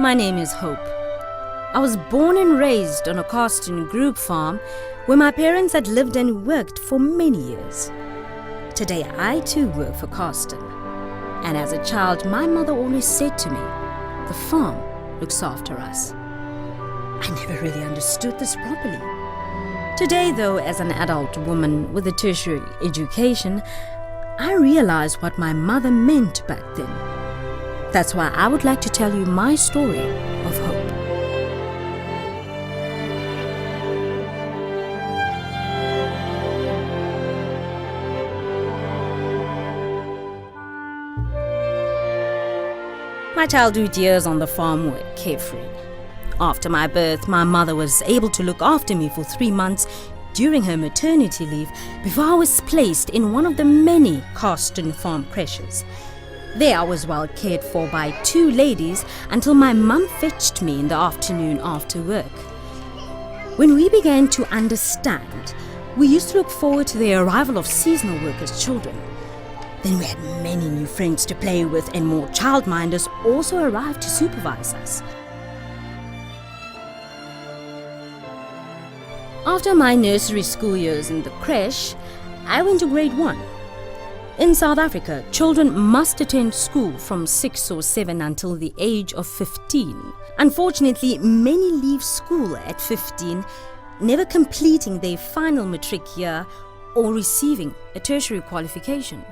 My name is Hope. I was born and raised on a Karsten group farm where my parents had lived and worked for many years. Today I too work for Karsten. And as a child, my mother always said to me, the farm looks after us. I never really understood this properly. Today though, as an adult woman with a tertiary education, I realize what my mother meant back then. That's why I would like to tell you my story of hope. My childhood years on the farm were carefree. After my birth, my mother was able to look after me for 3 months during her maternity leave before I was placed in one of the many Karsten farm creches. There I was well cared for by 2 ladies until my mum fetched me in the afternoon after work. When we began to understand, we used to look forward to the arrival of seasonal workers' children. Then we had many new friends to play with, and more childminders also arrived to supervise us. After my nursery school years in the creche, I went to grade 1. In South Africa, children must attend school from 6 or 7 until the age of 15. Unfortunately, many leave school at 15, never completing their final matric year or receiving a tertiary qualification.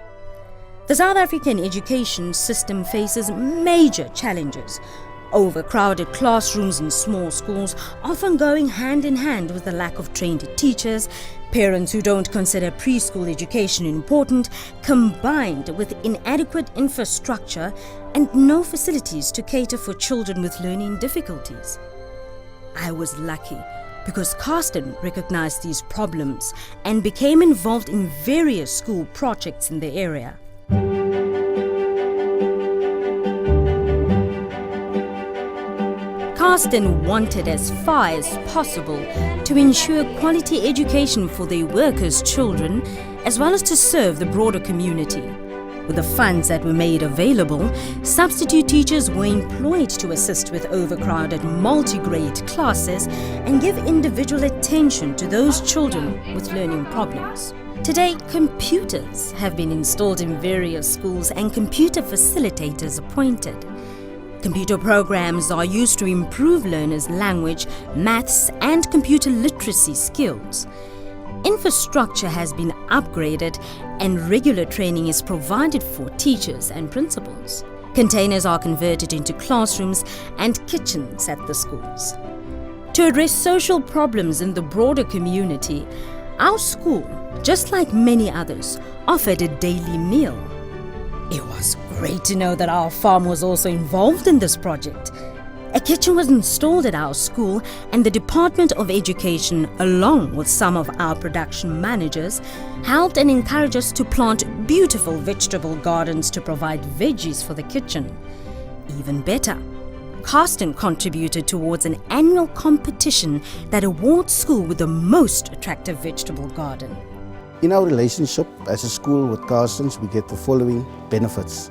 The South African education system faces major challenges. Overcrowded classrooms in small schools, often going hand in hand with the lack of trained teachers, parents who don't consider preschool education important, combined with inadequate infrastructure and no facilities to cater for children with learning difficulties. I was lucky because Karsten recognized these problems and became involved in various school projects in the area. Karsten wanted as far as possible to ensure quality education for their workers' children, as well as to serve the broader community. With the funds that were made available, substitute teachers were employed to assist with overcrowded multi-grade classes and give individual attention to those children with learning problems. Today, computers have been installed in various schools and computer facilitators appointed. Computer programs are used to improve learners' language, maths, and computer literacy skills. Infrastructure has been upgraded and regular training is provided for teachers and principals. Containers are converted into classrooms and kitchens at the schools. To address social problems in the broader community, our school, just like many others, offered a daily meal. It was great to know that our farm was also involved in this project. A kitchen was installed at our school, and the Department of Education, along with some of our production managers, helped and encouraged us to plant beautiful vegetable gardens to provide veggies for the kitchen. Even better, Karsten contributed towards an annual competition that awards school with the most attractive vegetable garden. In our relationship as a school with Karstens, we get the following benefits.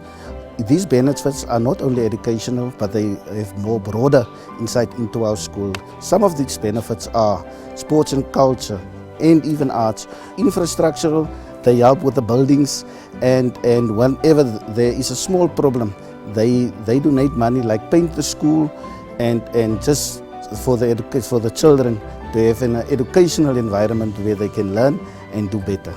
These benefits are not only educational, but they have more broader insight into our school. Some of these benefits are sports and culture, and even arts. Infrastructural, they help with the buildings, and whenever there is a small problem, they donate money, like paint the school, and just for the children to have an educational environment where they can learn and do better.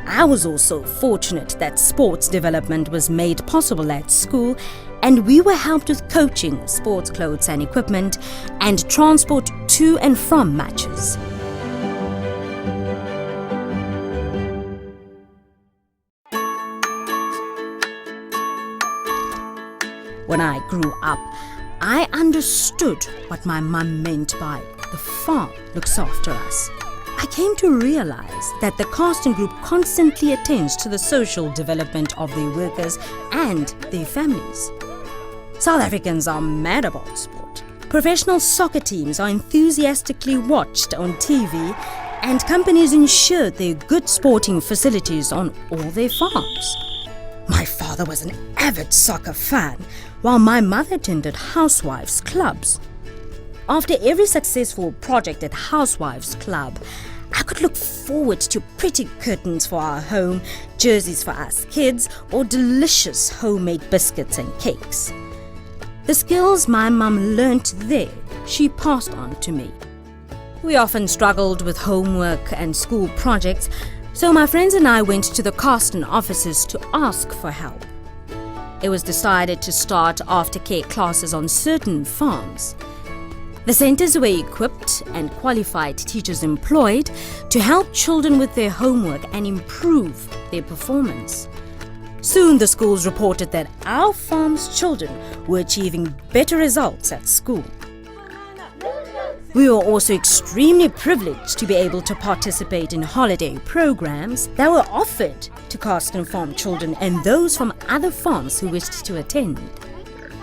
I was also fortunate that sports development was made possible at school, and we were helped with coaching, sports clothes and equipment, and transport to and from matches. When I grew up, I understood what my mum meant by the farm looks after us. I came to realize that the Karsten Group constantly attends to the social development of their workers and their families. South Africans are mad about sport. Professional soccer teams are enthusiastically watched on TV, and companies ensure there are good sporting facilities on all their farms. My father father was an avid soccer fan, while my mother attended housewives' clubs. After every successful project at Housewives Club, I could look forward to pretty curtains for our home, jerseys for us kids, or delicious homemade biscuits and cakes. The skills my mum learnt there, she passed on to me. We often struggled with homework and school projects, so my friends and I went to the Karsten offices to ask for help. It was decided to start aftercare classes on certain farms. The centres were equipped and qualified teachers employed to help children with their homework and improve their performance. Soon the schools reported that our farm's children were achieving better results at school. We were also extremely privileged to be able to participate in holiday programs that were offered to Karsten farm children and those from other farms who wished to attend.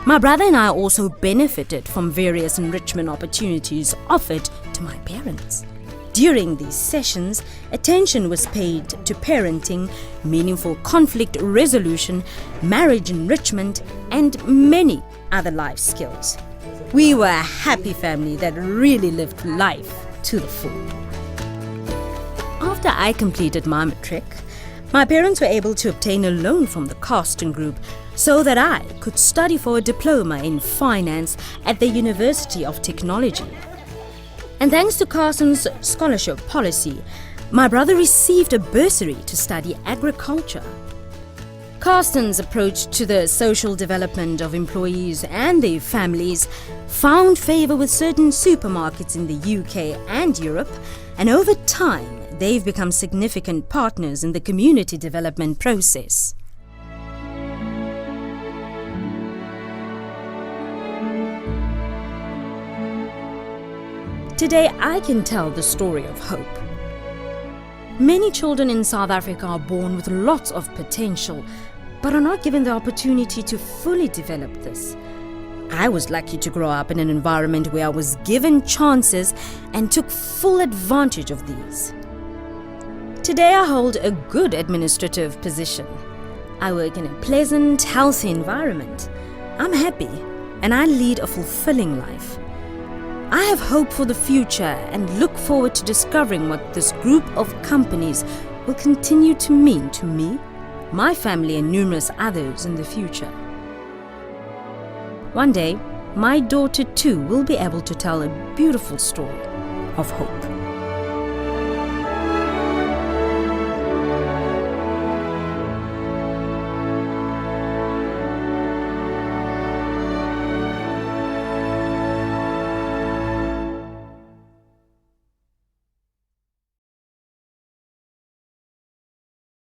My brother and I also benefited from various enrichment opportunities offered to my parents. During these sessions, attention was paid to parenting, meaningful conflict resolution, marriage enrichment, and many other life skills. We were a happy family that really lived life to the full. After I completed my matric, my parents were able to obtain a loan from the Karsten Group so that I could study for a diploma in finance at the University of Technology. And thanks to Karsten's scholarship policy, my brother received a bursary to study agriculture. Karsten's approach to the social development of employees and their families found favour with certain supermarkets in the UK and Europe, and over time they've become significant partners in the community development process. Today I can tell the story of hope. Many children in South Africa are born with lots of potential, but are not given the opportunity to fully develop this. I was lucky to grow up in an environment where I was given chances and took full advantage of these. Today I hold a good administrative position. I work in a pleasant, healthy environment. I'm happy and I lead a fulfilling life. I have hope for the future and look forward to discovering what this group of companies will continue to mean to me, my family and numerous others in the future. One day, my daughter too will be able to tell a beautiful story of hope.